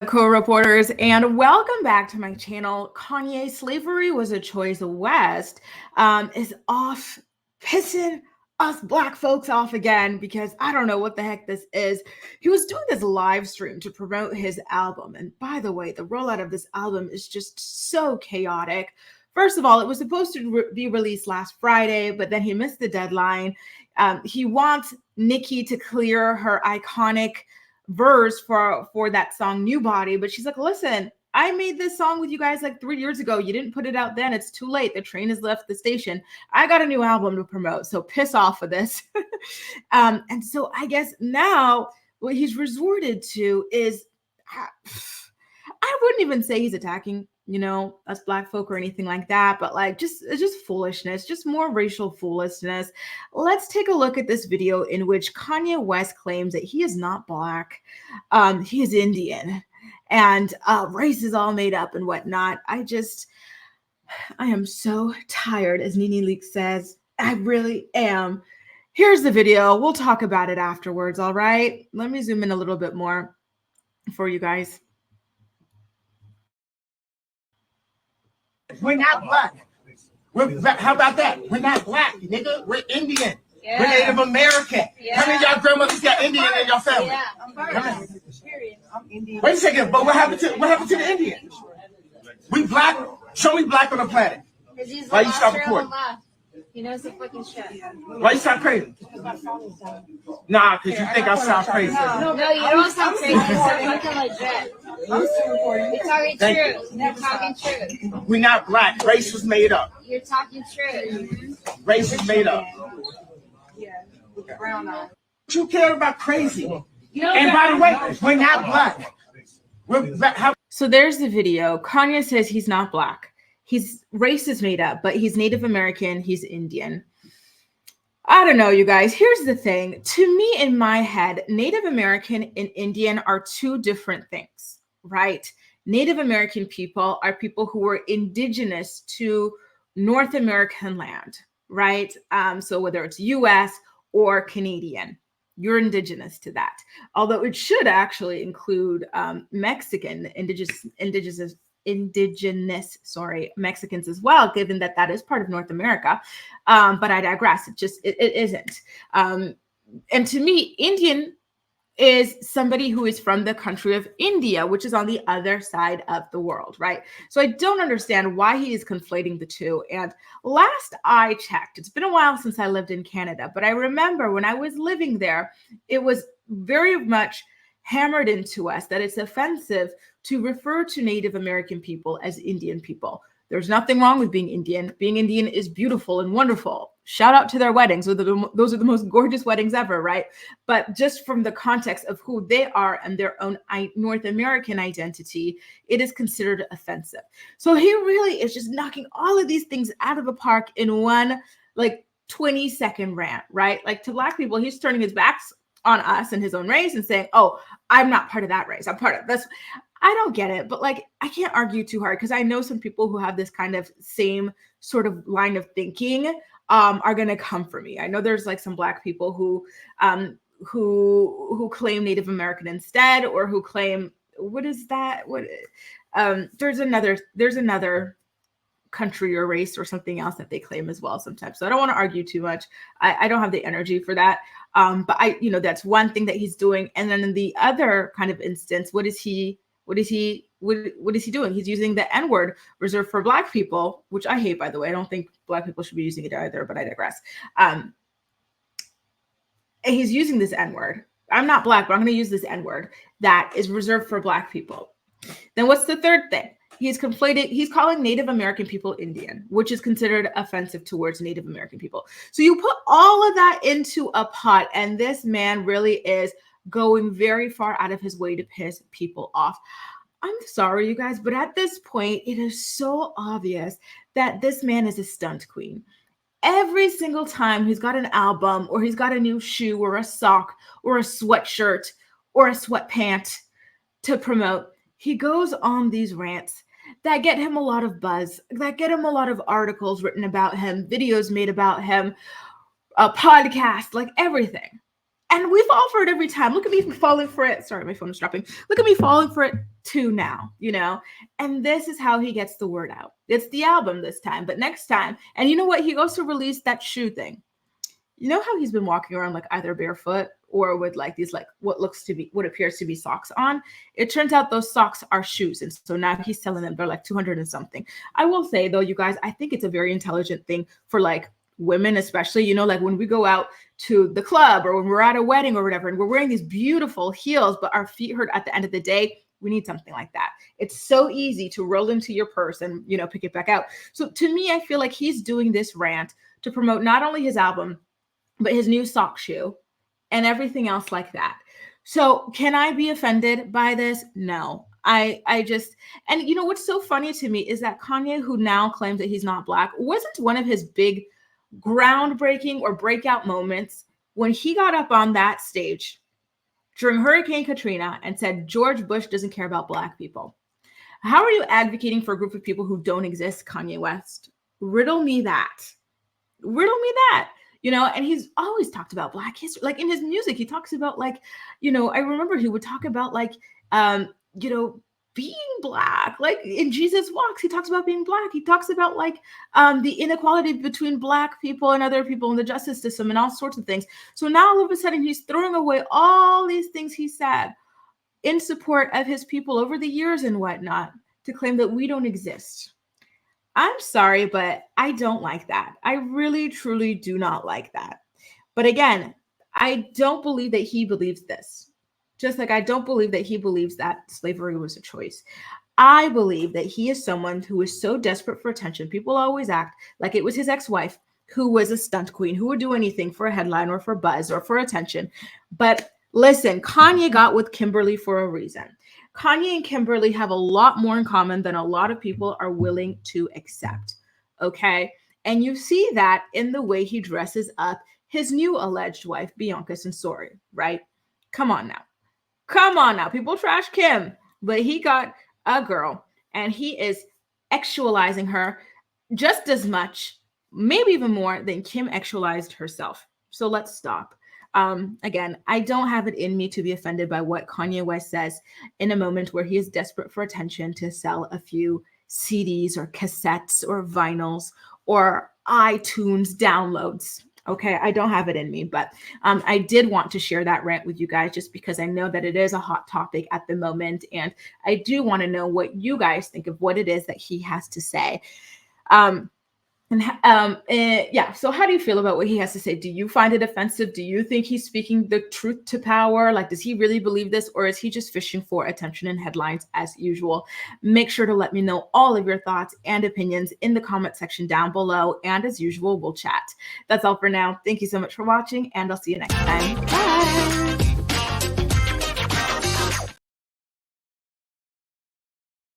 Co-reporters, and welcome back to my channel. Kanye Slavery Was a Choice West is off pissing us black folks off again because I don't know what the heck this is. He was doing this live stream to promote his album, and by the way, the rollout of this album is just so chaotic. First of all, it was supposed to be released last Friday, but then he missed the deadline. He wants Nicki to clear her iconic verse for that song New Body, but she's like, listen, I made this song with you guys like 3 years ago. You didn't put it out then. It's too late. The train has left the station. I got a new album to promote, so piss off of this. And so I guess now what he's resorted to is, I wouldn't even say he's attacking, us black folk or anything like that, but like it's just foolishness, just more racial foolishness. Let's take a look at this video in which Kanye West claims that he is not black, he is Indian, and race is all made up and whatnot. I am so tired, as Nene Leak says. I really am. Here's the video. We'll talk about it afterwards, all right? Let me zoom in a little bit more for you guys. We're not black. How about that? We're not black, nigga. We're Indian. Yeah. We're Native American. Yeah. How many of y'all grandmothers got Indian in your family? Yeah, I'm Indian. Wait a second, but what happened to the Indians? We black. Show me black on the planet. Why you stop recording? He knows the fucking shit. Why you sound crazy? Nah, because you think I sound crazy. No, you don't sound crazy. You sound fucking legit. You're talking true. You're talking true. We're not black. Race was made up. You're talking true. Race was made up. Yeah. Brown eye. You care about crazy. And by the way, we're not black. We're black. So there's the video. Kanye says he's not black. His race is made up, but he's Native American, he's Indian. I don't know, you guys. Here's the thing. To me, in my head, Native American and Indian are two different things, right? Native American people are people who were indigenous to North American land, right? So whether it's US or Canadian, you're indigenous to that. Although it should actually include Mexican, indigenous Mexicans as well, given that that is part of North America. But I digress. It isn't. And to me, Indian is somebody who is from the country of India, which is on the other side of the world, right? So I don't understand why he is conflating the two. And last I checked, it's been a while since I lived in Canada, but I remember when I was living there, it was very much hammered into us that it's offensive to refer to Native American people as Indian people. There's nothing wrong with being Indian. Being Indian is beautiful and wonderful. Shout out to their weddings. Those are the most gorgeous weddings ever, right? But just from the context of who they are and their own North American identity, it is considered offensive. So he really is just knocking all of these things out of the park in one like 20-second rant, right? Like to black people, he's turning his back on us and his own race and saying, oh, I'm not part of that race. I'm part of this. I don't get it, but like, I can't argue too hard because I know some people who have this kind of same sort of line of thinking are going to come for me. I know there's like some black people who claim Native American instead, or who claim, what is that? There's another country or race or something else that they claim as well sometimes. So I don't want to argue too much. I don't have the energy for that. But that's one thing that he's doing. And then in the other kind of instance, what is he doing? He's using the N-word reserved for black people, which I hate, by the way. I don't think black people should be using it either, but I digress. And he's using this N-word. I'm not black, but I'm going to use this N-word that is reserved for black people. Then what's the third thing? He's calling Native American people Indian, which is considered offensive towards Native American people. So you put all of that into a pot, and this man really is going very far out of his way to piss people off. I'm sorry, you guys, but at this point, it is so obvious that this man is a stunt queen. Every single time he's got an album or he's got a new shoe or a sock or a sweatshirt or a sweatpant to promote, he goes on these rants that get him a lot of buzz, that get him a lot of articles written about him, videos made about him, a podcast, like everything. And we fall for it every time. Look at me falling for it. Sorry, my phone is dropping. Look at me falling for it too now, And this is how he gets the word out. It's the album this time, but next time. And you know what? He goes to release that shoe thing. You know how he's been walking around like either barefoot or with like these like what appears to be socks on? It turns out those socks are shoes. And so now he's selling them. They're like 200 and something. I will say though, you guys, I think it's a very intelligent thing for like women, especially, like when we go out to the club or when we're at a wedding or whatever, and we're wearing these beautiful heels, but our feet hurt at the end of the day. We need something like that. It's so easy to roll into your purse and, pick it back out. So to me, I feel like he's doing this rant to promote not only his album, but his new sock shoe and everything else like that. So can I be offended by this? No. I just, and what's so funny to me is that Kanye, who now claims that he's not Black, wasn't one of his big groundbreaking or breakout moments when he got up on that stage during Hurricane Katrina and said, George Bush doesn't care about Black people. How are you advocating for a group of people who don't exist, Kanye West? Riddle me that. Riddle me that. And he's always talked about Black history. Like in his music, he talks about like, I remember he would talk about like, being Black. Like in Jesus Walks, he talks about being Black. He talks about like the inequality between Black people and other people in the justice system and all sorts of things. So now all of a sudden he's throwing away all these things he said in support of his people over the years and whatnot to claim that we don't exist. I'm sorry, but I don't like that. I really, truly do not like that. But again, I don't believe that he believes this. Just like I don't believe that he believes that slavery was a choice. I believe that he is someone who is so desperate for attention. People always act like it was his ex-wife who was a stunt queen, who would do anything for a headline or for buzz or for attention. But listen, Kanye got with Kimberly for a reason. Kanye and Kimberly have a lot more in common than a lot of people are willing to accept. Okay. And you see that in the way he dresses up his new alleged wife, Bianca Censori, right? Come on now. People trash Kim, but he got a girl and he is actualizing her just as much, maybe even more than Kim actualized herself. So let's stop. Again, I don't have it in me to be offended by what Kanye West says in a moment where he is desperate for attention to sell a few CDs or cassettes or vinyls or iTunes downloads. Okay, I don't have it in me, but I did want to share that rant with you guys just because I know that it is a hot topic at the moment. And I do want to know what you guys think of what it is that he has to say. So how do you feel about what he has to say? Do you find it offensive? Do you think he's speaking the truth to power? Like, does he really believe this, or is he just fishing for attention and headlines as usual? Make sure to let me know all of your thoughts and opinions in the comment section down below. And as usual, we'll chat. That's all for now. Thank you so much for watching, and I'll see you next time. Bye.